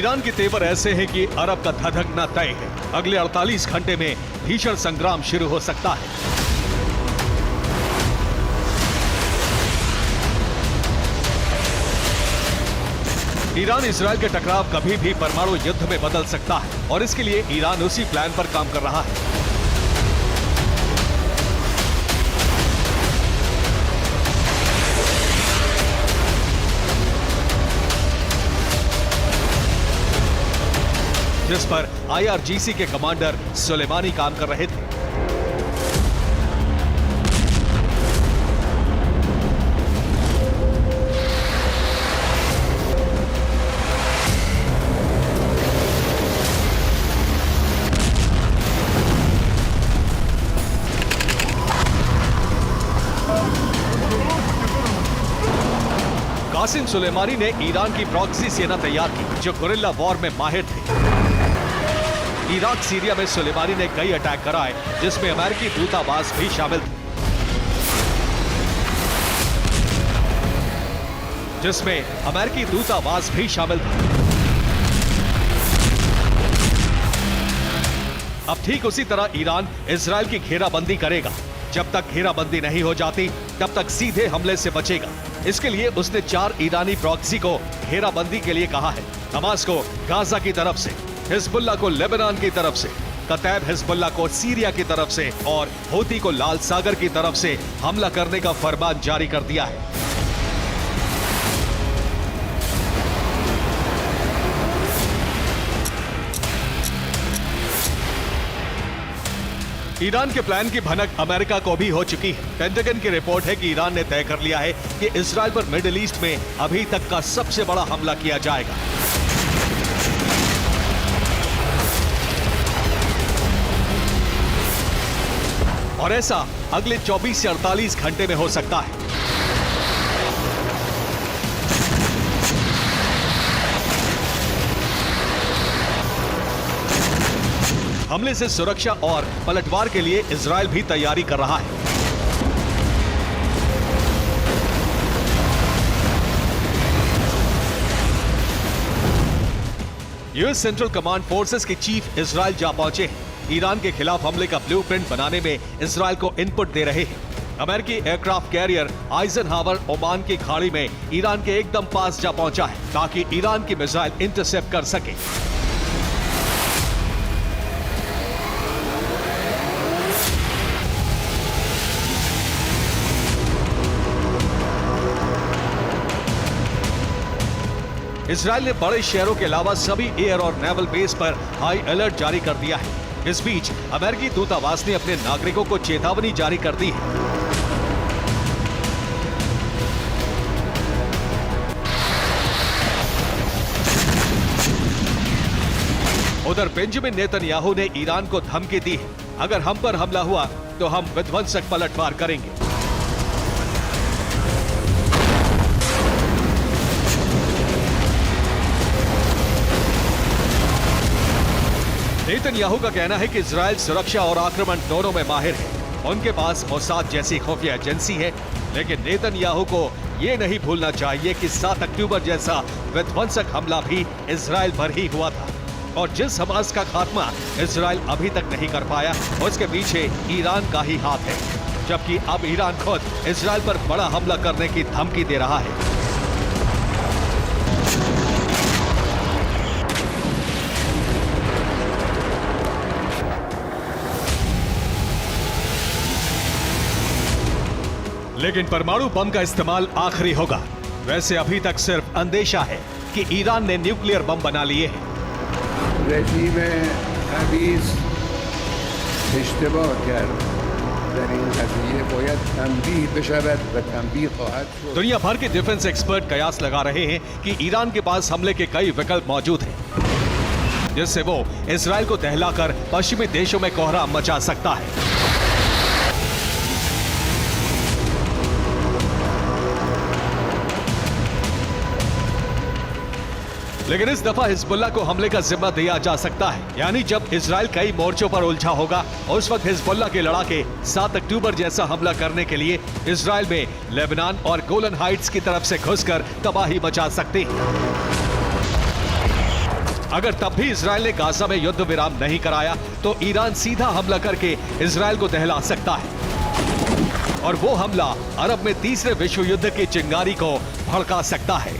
Iran के तेवर ऐसे हैं कि अरब का धधकना तय है। अगले 48 घंटे में भीषण संग्राम शुरू हो सकता है। ईरान इजराइल के टकराव कभी भी परमाणु युद्ध में बदल सकता है और इसके लिए ईरान उसी प्लान पर काम कर रहा है। जिस पर IRGC के कमांडर सुलेमानी काम कर रहे थे। कासिम सुलेमानी ने ईरान की प्रॉक्सी सेना तैयार की जो गुरिल्ला वॉर में माहिर थे। इराक सीरिया में सुलेमानी ने कई अटैक कराए जिसमें अमेरिकी दूतावास भी शामिल थे। अब ठीक उसी तरह ईरान इजराइल की घेराबंदी करेगा। जब तक घेराबंदी नहीं हो जाती तब तक सीधे हमले से बचेगा। इसके लिए उसने 4 ईरानी प्रॉक्सी को घेराबंदी के लिए कहा है। हमास को गाजा की तरफ से, हिजबुल्लाह को लेबनान की तरफ से, कतैब हिजबुल्लाह को सीरिया की तरफ से और हूती को लाल सागर की तरफ से हमला करने का फरमान जारी कर दिया है। ईरान के प्लान की भनक अमेरिका को भी हो चुकी है। पेंटागन की रिपोर्ट है कि ईरान ने तय कर लिया है कि इजराइल पर मिडिल ईस्ट में अभी तक का सबसे बड़ा हमला किया जाएगा। और ऐसा अगले 24 से 48 घंटे में हो सकता है। हमले से सुरक्षा और पलटवार के लिए इजराइल भी तैयारी कर रहा है। यूएस सेंट्रल कमांड फोर्सेस के चीफ इजराइल जा पहुंचे हैं। ईरान के खिलाफ हमले का ब्लूप्रिंट बनाने में इजराइल को इनपुट दे रहे हैं। अमेरिकी एयरक्राफ्ट कैरियर आइजनहावर ओमान की खाड़ी में ईरान के एकदम पास जा पहुंचा है ताकि ईरान की मिसाइल इंटरसेप्ट कर सके। इजराइल ने बड़े शहरों के अलावा सभी एयर और नेवल बेस पर हाई अलर्ट जारी कर दिया है। इस बीच अमेरिकी दूतावास ने अपने नागरिकों को चेतावनी जारी कर दी है। उधर बेंजामिन नेतन्याहू ने ईरान को धमकी दी है, अगर हम पर हमला हुआ तो हम विध्वंसक पलटवार करेंगे। नेतन्याहू का कहना है कि इजराइल सुरक्षा और आक्रमण दोनों में माहिर है। उनके पास मोसाद जैसी खुफिया एजेंसी है, लेकिन नेतन्याहू को यह नहीं भूलना चाहिए कि 7 अक्टूबर जैसा विध्वंसक हमला भी इजराइल पर ही हुआ था और जिस हमास का खात्मा इजराइल अभी तक नहीं कर पाया उसके पीछे ईरान का ही हाथ है, जबकि अब ईरान खुद इजराइल पर बड़ा हमला करने की धमकी दे रहा है। लेकिन परमाणु बम का इस्तेमाल आखिरी होगा। वैसे अभी तक सिर्फ अंदेशा है कि ईरान ने न्यूक्लियर बम बना लिए हैं। दुनिया भर के डिफेंस एक्सपर्ट कयास लगा रहे हैं कि ईरान के पास हमले के कई विकल्प मौजूद हैं, जिससे वो इजराइल को दहलाकर पश्चिमी देशों में कोहराम मचा सकता है। लेकिन इस दफा हिजबुल्लाह को हमले का जिम्मा दिया जा सकता है। यानी जब इजराइल कई मोर्चों पर उलझा होगा उस वक्त हिजबुल्लाह के लड़ाके 7 अक्टूबर जैसा हमला करने के लिए इजराइल में लेबनान और गोलन हाइट्स की तरफ से घुसकर तबाही मचा सकते हैं। अगर तब भी इजराइल ने गाजा में युद्ध विराम नहीं कराया तो ईरान सीधा हमला करके इजराइल को दहला सकता है और वो हमला अरब में तीसरे विश्व युद्ध की चिंगारी को भड़का सकता है।